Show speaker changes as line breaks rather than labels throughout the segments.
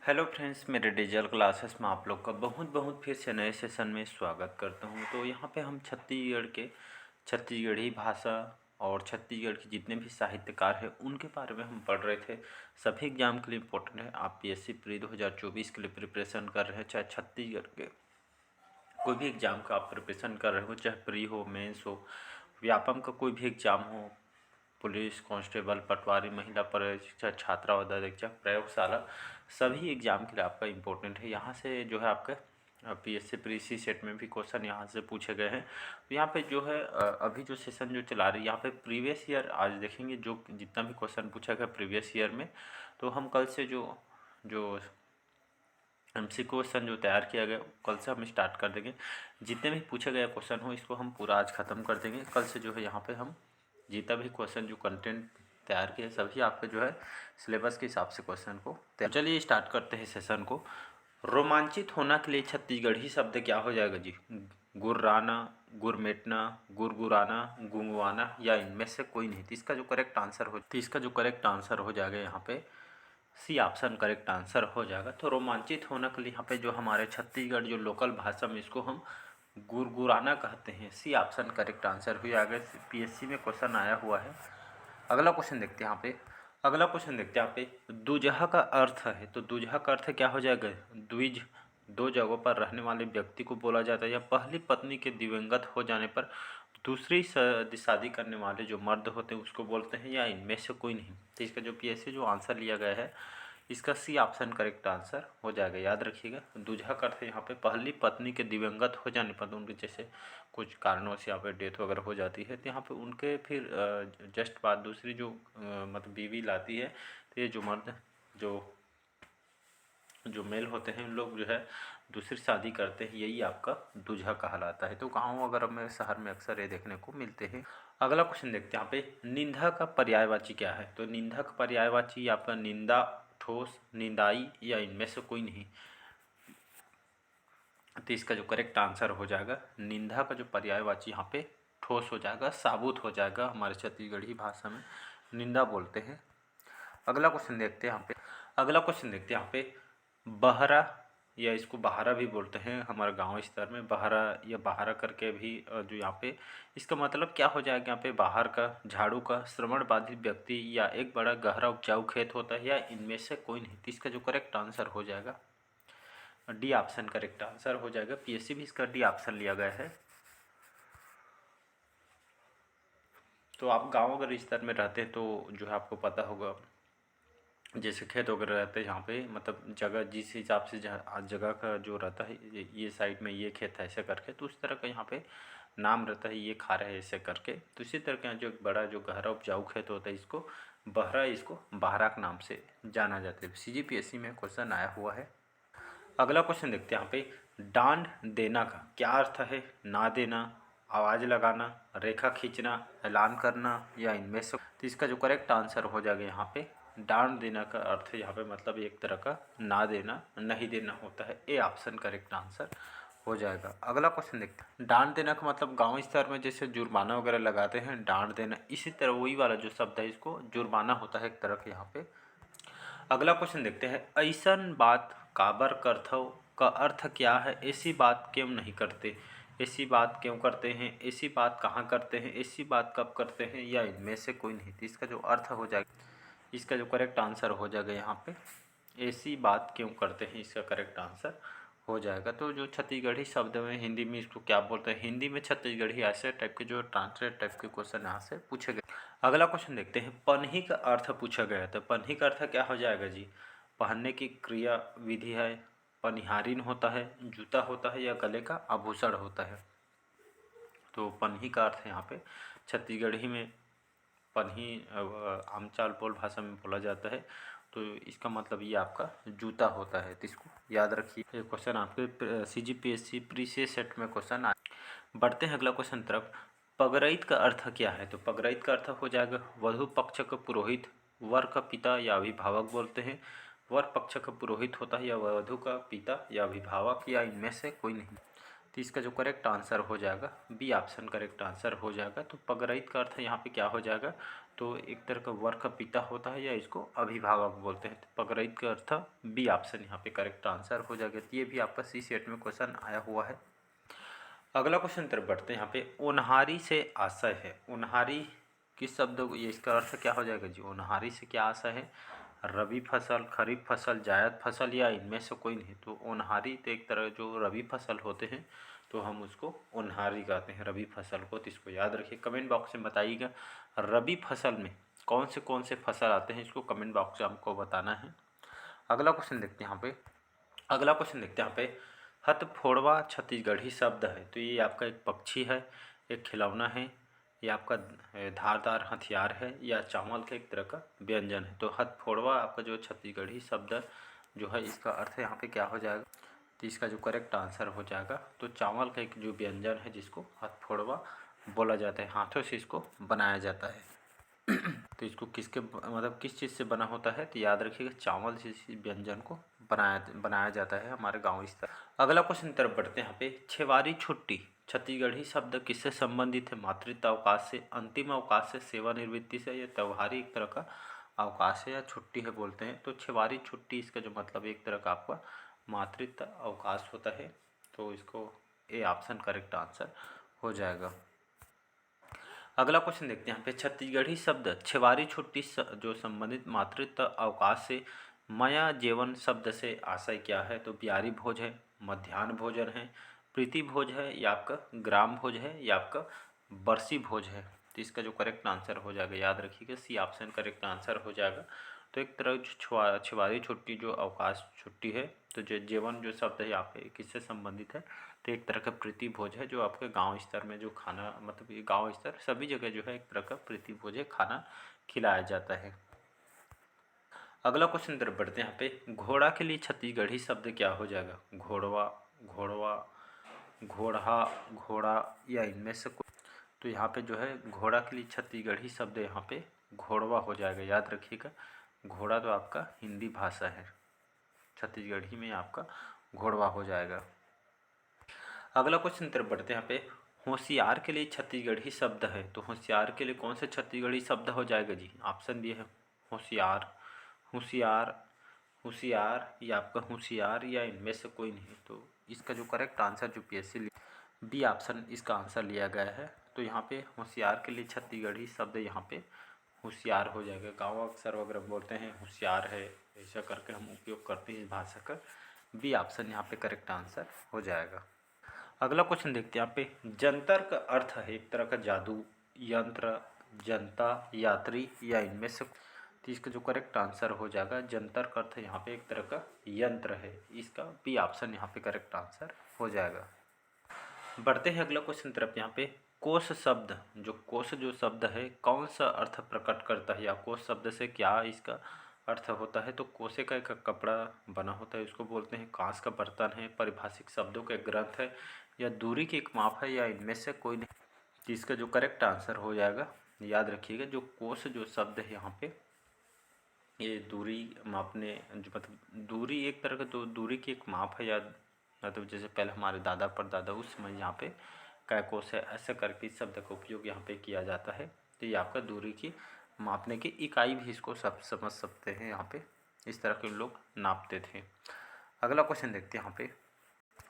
Hello friends, मेरे digital classes में आप लोग का बहुत बहुत फिर से नए सेशन में स्वागत करता हूं। तो यहाँ पे हम छत्तीसगढ़ी भाषा और छत्तीसगढ़ के जितने भी साहित्यकार हैं उनके बारे में हम पढ़ रहे थे। सभी एग्जाम के लिए इम्पोर्टेंट है। आप पीएससी प्री 2024 के लिए प्रिपरेशन कर रहे हैं, चाहे छत्तीसगढ़ के कोई भी एग्ज़ाम का आप प्रिपरेशन कर रहे हो, चाहे प्री हो, मेंस हो, व्यापम का कोई भी एग्ज़ाम हो, पुलिस कांस्टेबल, पटवारी, महिला परीक्षा, छात्रावास अधीक्षक, प्रयोगशाला, सभी एग्ज़ाम के लिए आपका इम्पोर्टेंट है। यहाँ से जो है आपका पीएससी प्री सी सेट में भी क्वेश्चन यहाँ से पूछे गए हैं। तो यहाँ पे जो है अभी जो सेशन जो चला रही है यहाँ पे प्रीवियस ईयर आज देखेंगे, जो जितना भी क्वेश्चन पूछा गया प्रीवियस ईयर में। तो हम कल से जो जो एमसी क्वेश्चन जो तैयार किया गया कल से हम स्टार्ट कर देंगे। जितने भी पूछे गए क्वेश्चन हो इसको हम पूरा आज ख़त्म कर देंगे। कल से जो है यहाँ पे हम जितना भी क्वेश्चन जो कंटेंट तैयार किए सभी आपके जो है सिलेबस के हिसाब से क्वेश्चन को तैयार। चलिए स्टार्ट करते हैं सेशन को। रोमांचित होना के लिए छत्तीसगढ़ी शब्द क्या हो जाएगा जी? गुर्राना, गुरमेटना, गुरगुराना, गुंगवाना या इनमें से कोई नहीं। तो इसका जो करेक्ट आंसर हो जाएगा यहाँ पे सी ऑप्शन करेक्ट आंसर हो जाएगा। तो रोमांचित होने के लिए यहाँ पे जो हमारे छत्तीसगढ़ जो लोकल भाषा में इसको हम गुरगुराना कहते हैं। सी ऑप्शन करेक्ट आंसर हो जाएगा। पीएससी में क्वेश्चन आया हुआ है। अगला क्वेश्चन देखते हैं यहाँ पे दुजहा का अर्थ है। तो दुजहा का अर्थ क्या हो जाएगा? द्विज, दो जगहों पर रहने वाले व्यक्ति को बोला जाता है, या पहली पत्नी के दिवंगत हो जाने पर दूसरी शादी करने वाले जो मर्द होते हैं उसको बोलते हैं, या इनमें से कोई नहीं। तो इसका जो पीएससी जो आंसर लिया गया है इसका सी ऑप्शन करेक्ट आंसर हो जाएगा। याद रखिएगा, दूल्हा का अर्थ यहाँ पे पहली पत्नी के दिवंगत हो जाने पर, उनके जैसे कुछ कारणों से यहाँ पे डेथ वगैरह हो जाती है तो यहाँ पे उनके फिर जस्ट बाद दूसरी जो मतलब बीवी लाती है। तो ये जो मर्द जो मेल होते हैं उन लोग जो है दूसरी शादी करते हैं, यही आपका दूल्हा कहलाता है। तो गाँव वगैरह में, शहर में अक्सर ये देखने को मिलते हैं। अगला क्वेश्चन देखते हैं यहाँ पे निंदा का पर्यायवाची क्या है? तो निंदा का पर्यायवाची आपका निंदा, ठोस, निंदाई या इनमें से कोई नहीं। तो इसका जो करेक्ट आंसर हो जाएगा निंदा का जो पर्यायवाची यहाँ पे ठोस हो जाएगा, साबुत हो जाएगा। हमारे छत्तीसगढ़ी भाषा में निंदा बोलते हैं। अगला क्वेश्चन देखते हैं यहाँ पे बहरा, या इसको बहारा भी बोलते हैं हमारे गांव स्तर में, बहरा या बहारा करके भी जो यहाँ पे इसका मतलब क्या हो जाएगा? यहाँ पे बाहर का, झाड़ू का, श्रवण बाधित व्यक्ति, या एक बड़ा गहरा उपजाऊ खेत होता है, या इनमें से कोई नहीं। तो इसका जो करेक्ट आंसर हो जाएगा डी ऑप्शन करेक्ट आंसर हो जाएगा। पीएससी भी इसका डी ऑप्शन लिया गया है। तो आप गांव अगर स्तर में रहते हैं तो जो है आपको पता होगा, जैसे खेत वगैरह रहते हैं यहाँ पे, मतलब जगह जिस हिसाब से जगह का जो रहता है, ये साइड में ये खेत है ऐसे करके, तो उस तरह का यहाँ पे नाम रहता है, ये खा रहे हैं ऐसे करके। तो इसी तरह का जो एक बड़ा जो गहरा उपजाऊ खेत होता है इसको बहरा, इसको बहरा के नाम से जाना जाता है। सीजीपीएससी में क्वेश्चन आया हुआ है। अगला क्वेश्चन देखते हैं यहाँ पे डांड देना का क्या अर्थ है? ना देना, आवाज़ लगाना, रेखा खींचना, ऐलान करना या इनमें से। तो इसका जो करेक्ट आंसर हो जाएगा यहाँ पे डांड देना का अर्थ यहाँ पे मतलब एक तरह का ना देना, नहीं देना होता है। ए ऑप्शन करेक्ट आंसर हो जाएगा। अगला क्वेश्चन देखते हैं डांड देना का मतलब गांव स्तर में जैसे जुर्माना वगैरह लगाते हैं, डांड देना, इसी तरह वही वाला जो शब्द है इसको जुर्माना होता है एक तरह का यहाँ पे। अगला क्वेश्चन देखते हैं ऐसन बात काबर करथव का अर्थ क्या है? ऐसी बात क्यों नहीं करते, ऐसी बात क्यों करते हैं, ऐसी बात कहाँ करते हैं, ऐसी बात कब करते हैं या इनमें से कोई नहीं। तो इसका जो अर्थ हो जाएगा, इसका जो करेक्ट आंसर हो जाएगा यहाँ पे ऐसी बात क्यों करते हैं, इसका करेक्ट आंसर हो जाएगा। तो जो छत्तीसगढ़ी शब्द में हिंदी में इसको क्या बोलते हैं, हिंदी में छत्तीसगढ़ी ऐसे टाइप के जो ट्रांसलेट टाइप के क्वेश्चन यहाँ से पूछे गए। अगला क्वेश्चन देखते हैं पन्ही का अर्थ पूछा गया। तो पन्ही का अर्थ क्या हो जाएगा जी? पहनने की क्रिया विधि है, पनिहारिन होता है, जूता होता है, या गले का आभूषण होता है। तो पन्ही का अर्थ है यहाँ पे छत्तीसगढ़ी में पन्ही आम चाल बोल भाषा में बोला जाता है। तो इसका मतलब ये आपका जूता होता है। तो इसको याद रखिए। ये क्वेश्चन आपके सीजीपीएससी प्री से सेट में क्वेश्चन आए। बढ़ते हैं अगला क्वेश्चन तरफ। पगरैत का अर्थ क्या है? तो पगरैत का अर्थ हो जाएगा वधु पक्ष का पुरोहित, वर का पिता या अभिभावक बोलते हैं। वर पक्ष का पुरोहित होता है, या वधु का पिता या अभिभावक, या इनमें से कोई नहीं। तो इसका जो करेक्ट आंसर हो जाएगा बी ऑप्शन करेक्ट आंसर हो जाएगा। तो पगरहित का अर्थ यहाँ पे क्या हो जाएगा, तो एक तरह का वर का पिता होता है या इसको अभिभावक बोलते हैं। तो पगरहित का अर्थ बी ऑप्शन यहाँ पे करेक्ट आंसर हो जाएगा। तो ये भी आपका सी सेट में क्वेश्चन आया हुआ है। अगला क्वेश्चन तरफ बढ़ते हैं। यहाँ पे ओनहारी से आशय है। ओनहारी किस शब्द, ये इसका अर्थ क्या हो जाएगा जी, ओनहारी से क्या आशय है, रबी फसल, खरीफ फसल, जायद फसल या इनमें से कोई नहीं। तो ओनहारी तो एक तरह जो रबी फसल होते हैं तो हम उसको ओनहारी कहते हैं रबी फसल को। तो इसको याद रखिए। कमेंट बॉक्स में बताइएगा रबी फसल में कौन से फसल आते हैं, इसको कमेंट बॉक्स में हमको बताना है। अगला क्वेश्चन देखते हैं यहाँ पे। अगला क्वेश्चन देखते हैं यहाँ पे। हथफोड़वा छत्तीसगढ़ी शब्द है। तो ये आपका एक पक्षी है, एक खिलौना है, ये आपका धारदार हथियार है या चावल का एक तरह का व्यंजन है। तो हथफोड़वा आपका जो छत्तीसगढ़ी शब्द जो है इसका अर्थ यहाँ पे क्या हो जाएगा, तो इसका जो करेक्ट आंसर हो जाएगा तो चावल का एक जो व्यंजन है जिसको हथफोड़वा बोला जाता है, हाथों से इसको बनाया जाता है। तो इसको किसके मतलब किस चीज़ से बना होता है, तो याद रखिएगा चावल से इस व्यंजन को बनाया जाता है हमारे गाँव स्तर। अगला क्वेश्चन तरफ बढ़ते हैं। यहाँ पे छेवारी छुट्टी छत्तीसगढ़ी शब्द किससे संबंधित है, मातृत्व अवकाश से, अंतिम अवकाश से, सेवानिवृत्ति से, या त्यौहारी एक तरह का अवकाश है या छुट्टी है बोलते हैं। तो छेवारी छुट्टी इसका जो मतलब एक तरह का आपका मातृत्व अवकाश होता है। तो इसको ए ऑप्शन करेक्ट आंसर हो जाएगा। अगला क्वेश्चन देखते हैं यहाँ पे। छत्तीसगढ़ी शब्द छेवारी छुट्टी जो संबंधित मातृत्व अवकाश से माया जेवन शब्द से आशय क्या है, तो बिहारी भोज है, मध्याह्न भोजन है, प्रीति भोज है, या आपका ग्राम भोज है, या आपका बरसी भोज है। तो इसका जो करेक्ट आंसर हो जाएगा याद रखिएगा सी ऑप्शन करेक्ट आंसर हो जाएगा। तो एक तरह छुआरी छुट्टी जो अवकाश छुट्टी है, तो जो जीवन जो शब्द है यहाँ पे किससे संबंधित है, तो एक तरह का प्रीति भोज है जो आपके गांव स्तर में जो खाना मतलब ये गांव स्तर सभी जगह जो है एक तरह का प्रीति भोज है, खाना खिलाया जाता है। अगला क्वेश्चन तरफ बढ़ते हैं। यहाँ पे घोड़ा के लिए छत्तीसगढ़ी शब्द क्या हो जाएगा, घोड़वा, घोड़वा, घोड़ा, घोड़ा या इनमें से कोई। तो यहाँ पे जो है घोड़ा के लिए छत्तीसगढ़ी शब्द यहाँ पे घोड़वा हो जाएगा, याद रखिएगा। घोड़ा तो आपका हिंदी भाषा है, छत्तीसगढ़ी में आपका घोड़वा हो जाएगा। अगला क्वेश्चन तरफ बढ़ते हैं। यहाँ पे होशियार के लिए छत्तीसगढ़ी शब्द है। तो होशियार के लिए कौन से छत्तीसगढ़ी शब्द हो जाएगा जी, ऑप्शन दिए है होशियार, होशियार, होशियार या आपका होशियार या इनमें से कोई नहीं। तो इसका जो करेक्ट आंसर जो पीएससी बी ऑप्शन इसका आंसर लिया गया है। तो यहाँ पे होशियार के लिए छत्तीसगढ़ी शब्द यहाँ पे होशियार हो जाएगा। गाँव अक्सर वगैरह बोलते हैं होशियार है, ऐसा करके हम उपयोग करते हैं इस भाषा का। बी ऑप्शन यहाँ पे करेक्ट आंसर हो जाएगा। अगला क्वेश्चन देखते हैं। यहाँ पे जंतर का अर्थ है एक तरह का जादू, यंत्र, जनता, यात्री या इनमें से। तो इसका जो करेक्ट आंसर हो जाएगा जंतर का अर्थ यहाँ पे एक तरह का यंत्र है, इसका बी ऑप्शन यहाँ पे करेक्ट आंसर हो जाएगा। बढ़ते हैं अगला क्वेश्चन तरफ। यहाँ पे कोश शब्द जो शब्द है कौन सा अर्थ प्रकट करता है, या कोश शब्द से क्या इसका अर्थ होता है। तो कोसे का एक कपड़ा बना होता है, उसको बोलते हैं, कांस का बर्तन है, पारिभाषिक शब्दों का एक ग्रंथ है, या दूरी की एक माप है, या इनमें से कोई नहीं। तो इसका जो करेक्ट आंसर हो जाएगा याद रखिएगा जो कोश जो शब्द है यहाँ पे ये दूरी मापने जो मतलब दूरी एक तरह का दूरी की एक माप है, या मतलब जैसे पहले हमारे दादा परदादा उस समय यहाँ पे काय कोस है ऐसा करके इस शब्द का उपयोग यहाँ पे किया जाता है। तो ये आपका दूरी की मापने की इकाई भी इसको सब समझ सकते हैं, यहाँ पे इस तरह के लोग नापते थे। अगला क्वेश्चन देखते हैं यहाँ पे।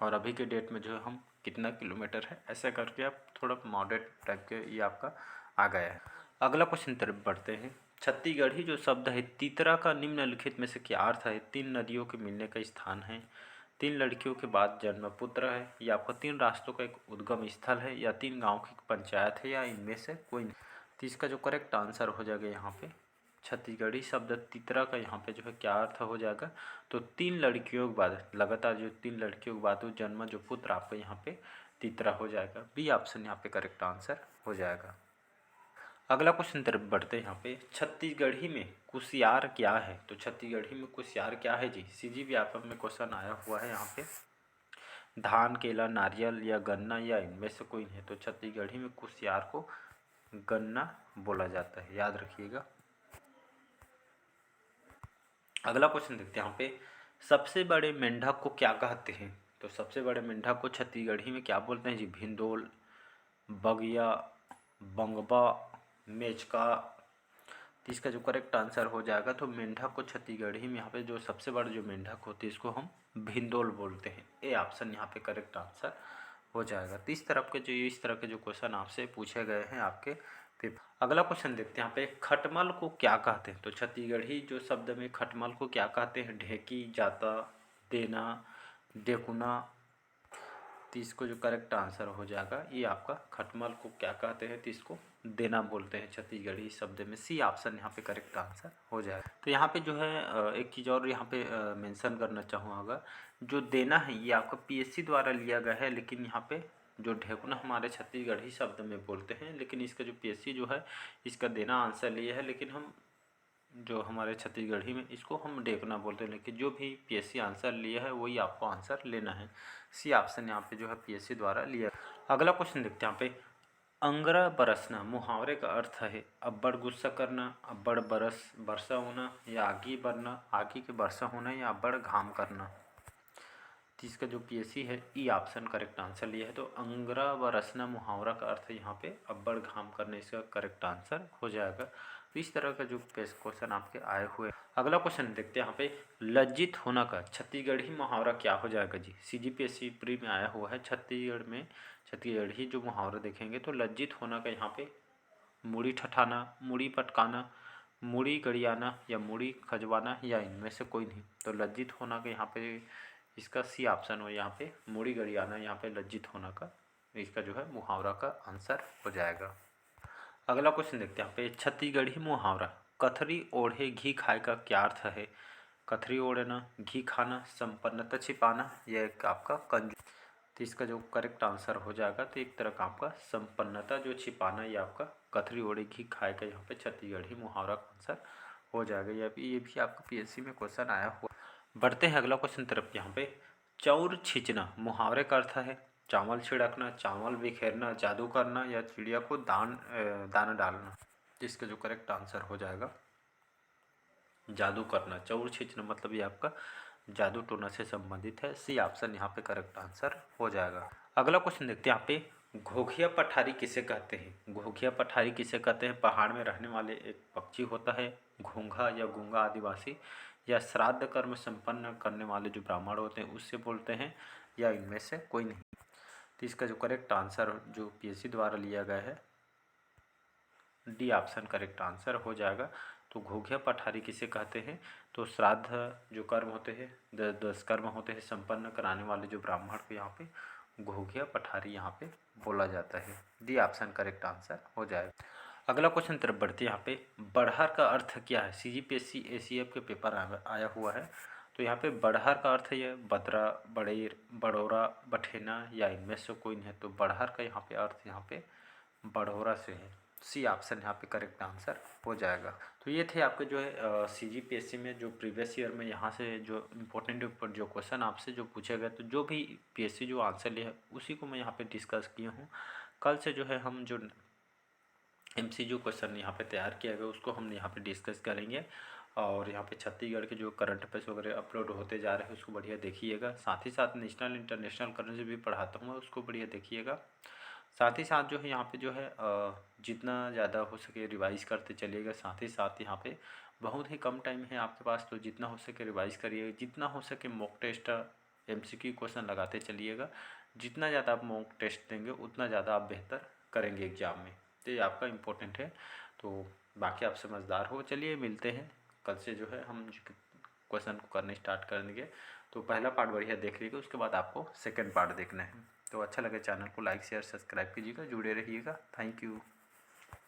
और अभी के डेट में जो है हम कितना किलोमीटर है ऐसा करके आप थोड़ा मॉडरेट टाइप के ये आपका आ गया है। अगला क्वेश्चन तरफ बढ़ते हैं। छत्तीसगढ़ी जो शब्द है तीतरा का निम्नलिखित में से क्या अर्थ है, तीन नदियों के मिलने का स्थान है, तीन लड़कियों के बाद जन्म पुत्र है, या आपका तीन रास्तों का एक उद्गम स्थल है, या तीन गाँव की पंचायत है, या इनमें से कोई नहीं। तो इसका जो करेक्ट आंसर हो जाएगा यहाँ पे छत्तीसगढ़ी शब्द तीतरा का यहाँ पे जो है क्या अर्थ हो जाएगा, तो तीन लड़कियों के बाद लगातार जो तीन लड़कियों के बाद जन्म जो पुत्र आपका यहाँ पे तीतरा हो जाएगा। बी ऑप्शन यहाँ पे करेक्ट आंसर हो जाएगा। अगला क्वेश्चन तरफ बढ़ते हैं। यहाँ पे छत्तीसगढ़ी में कुसियार क्या है, तो छत्तीसगढ़ी में कुसियार क्या है जी, सीजी व्यापक में क्वेश्चन आया हुआ है यहाँ पे। धान, केला, नारियल या गन्ना या इनमें से कोई नहीं। तो छत्तीसगढ़ी में कुसियार को गन्ना बोला जाता है, याद रखिएगा। अगला क्वेश्चन देखते हैं यहाँ पे। सबसे बड़े मेंढक को क्या कहते हैं, तो सबसे बड़े मेंढक को छत्तीसगढ़ी में क्या बोलते हैं जी? भिंडोल, बगिया, बंगबा, मेचका। तो इसका जो करेक्ट आंसर हो जाएगा, तो मेंढक को छत्तीसगढ़ी में यहाँ पे जो सबसे बड़ा जो मेंढक होती है इसको हम भिंडोल बोलते हैं। ए ऑप्शन यहाँ पे करेक्ट आंसर हो जाएगा। तो इस तरह के जो क्वेश्चन आपसे पूछे गए हैं आपके पेपर। अगला क्वेश्चन देखते हैं यहाँ पे, खटमल को क्या कहते हैं? तो छत्तीसगढ़ी जो शब्द में खटमल को क्या कहते हैं? ढेकी, जाता, देना, डेकुना। तो इसको जो करेक्ट आंसर हो जाएगा, ये आपका खटमल को क्या कहते हैं? तो इसको देना बोलते हैं छत्तीसगढ़ी शब्द में। सी ऑप्शन यहाँ पे करेक्ट आंसर हो जाएगा। तो यहाँ पे जो है एक चीज़ और यहाँ पे मेंशन करना चाहूँगा, जो देना है ये आपका पीएससी द्वारा लिया गया है, लेकिन यहाँ पे जो ढेकुना हमारे छत्तीसगढ़ी शब्द में बोलते हैं, लेकिन इसका जो पीएससी जो है इसका देना आंसर लिया है, लेकिन हम जो हमारे छत्तीसगढ़ी में इसको हम डेकना बोलते हैं, लेकिन जो भी पीएससी आंसर लिया है वही आपको आंसर लेना है। सी ऑप्शन यहाँ पे जो है पीएससी द्वारा लिया। अगला क्वेश्चन देखते हैं यहाँ पे, अंगरा बरसना मुहावरे का अर्थ है अब्बड़ गुस्सा करना, अब्बड़ वर्षा होना, या आगी बढ़ना, आगी के वर्षा होना, या अब्बड़ घाम करना। तो इसका जो पीएससी है ई ऑप्शन करेक्ट आंसर लिया है। तो अंगरा व रसना मुहावरा का अर्थ है यहाँ पे अब्बड़ घाम करने, इसका करेक्ट आंसर हो जाएगा। तो इस तरह का जो क्वेश्चन आपके आए हुए। अगला क्वेश्चन देखते हैं यहाँ पे, लज्जित होना का छत्तीसगढ़ी मुहावरा क्या हो जाएगा जी? सीजीपीएससी प्री में आया हुआ है छत्तीसगढ़ में, छत्तीसगढ़ी जो मुहावरा देखेंगे तो लज्जित होना का यहाँ पे मुड़ी ठठाना, मुड़ी पटकाना, मुड़ी गड़ियाना, या मुड़ी खजवाना, या इनमें से कोई नहीं। तो लज्जित होना का यहाँ पे इसका सी ऑप्शन हो, यहाँ पे मुड़ी गड़ियाना, यहाँ पे लज्जित होना का इसका जो है मुहावरा का आंसर हो जाएगा। अगला क्वेश्चन देखते हैं यहाँ पे, छत्तीसगढ़ी मुहावरा कथरी ओढ़े घी खाए का क्या अर्थ है? कथरी ओढ़ना, घी खाना, संपन्नता छिपाना, या एक आपका कंजूस। तो इसका जो करेक्ट आंसर हो जाएगा, तो एक तरह का आपका संपन्नता जो छिपाना, ये आपका कथरी ओढ़े घी खाए का यहाँ पे छत्तीसगढ़ी मुहावरा का आंसर हो जाएगा। ये भी आपका पीएससी में क्वेश्चन आया हुआ। बढ़ते हैं अगला क्वेश्चन तरफ। यहाँ पे चौर छिंचना मुहावरे का अर्थ है चावल छिड़कना, चावल बिखेरना, जादू करना, या चिड़िया को दाना डालना। इसका जो करेक्ट आंसर हो जाएगा जादू करना। चौर छिंचना मतलब ये आपका जादू टोना से संबंधित है। सी ऑप्शन यहाँ पे करेक्ट आंसर हो जाएगा। अगला क्वेश्चन देखते हैं यहाँ पे, घोघिया पठारी किसे कहते हैं? घोघिया पठारी किसे कहते हैं? पहाड़ में रहने वाले एक पक्षी होता है, घोंघा या गूंगा आदिवासी, या श्राद्ध कर्म संपन्न करने वाले जो ब्राह्मण होते हैं उससे बोलते हैं, या इनमें से कोई नहीं। तो इसका जो करेक्ट आंसर जो पीएससी द्वारा लिया गया है डी ऑप्शन करेक्ट आंसर हो जाएगा। तो घोघिया पठारी किसे कहते हैं? तो श्राद्ध जो कर्म होते हैं, 10 कर्म होते हैं संपन्न कराने वाले जो ब्राह्मण को यहाँ पे घोघिया पठारी यहाँ पे बोला जाता है। डी ऑप्शन करेक्ट आंसर हो जाएगा। अगला क्वेश्चन तरफ बढ़ते हैं यहाँ पे, बड़हर का अर्थ क्या है? सीजीपीएससी एसीएफ के पेपर आया हुआ है। तो यहाँ पे बड़हर का अर्थ है बदरा, बड़ेर, बड़ोरा, बठेना, या इनमें से कोई नहीं है। तो बड़हर का यहाँ पे अर्थ यहाँ पे बड़ोरा से है। सी ऑप्शन यहाँ पे करेक्ट आंसर हो जाएगा। तो ये थे आपके जो है सीजीपीएससी में जो प्रीवियस ईयर में यहाँ से जो इम्पोर्टेंट जो क्वेश्चन आपसे जो पूछे गए, तो जो भी पीएससी जो आंसर लिया है उसी को मैं यहाँ पे डिस्कस किया हूँ। कल से जो है हम जो एमसीक्यू क्वेश्चन यहाँ पे तैयार किया गया उसको हम यहाँ पे डिस्कस करेंगे। और यहाँ पे छत्तीसगढ़ के जो करंट अफेयर्स वगैरह अपलोड होते जा रहे हैं उसको बढ़िया देखिएगा। साथ ही साथ नेशनल इंटरनेशनल करंट भी पढ़ाता हूँ, उसको बढ़िया देखिएगा। साथ ही साथ जो है यहाँ पे जो है जितना ज़्यादा हो सके रिवाइज़ करते चलिएगा। साथ ही साथ यहाँ पे बहुत ही कम टाइम है आपके पास, तो जितना हो सके रिवाइज़ करिएगा, जितना हो सके मॉक टेस्ट एमसीक्यू क्वेश्चन लगाते चलिएगा। जितना ज़्यादा आप मॉक टेस्ट देंगे उतना ज़्यादा आप बेहतर करेंगे एग्ज़ाम में, तो ये आपका इम्पोर्टेंट है। तो बाकी आप समझदार हो। चलिए मिलते हैं कल से जो है हम क्वेश्चन को करने स्टार्ट कर देंगे। तो पहला पार्ट बढ़िया देख लीजिएगा, उसके बाद आपको सेकंड पार्ट देखना है। तो अच्छा लगे चैनल को लाइक शेयर सब्सक्राइब कीजिएगा, जुड़े रहिएगा। Thank you.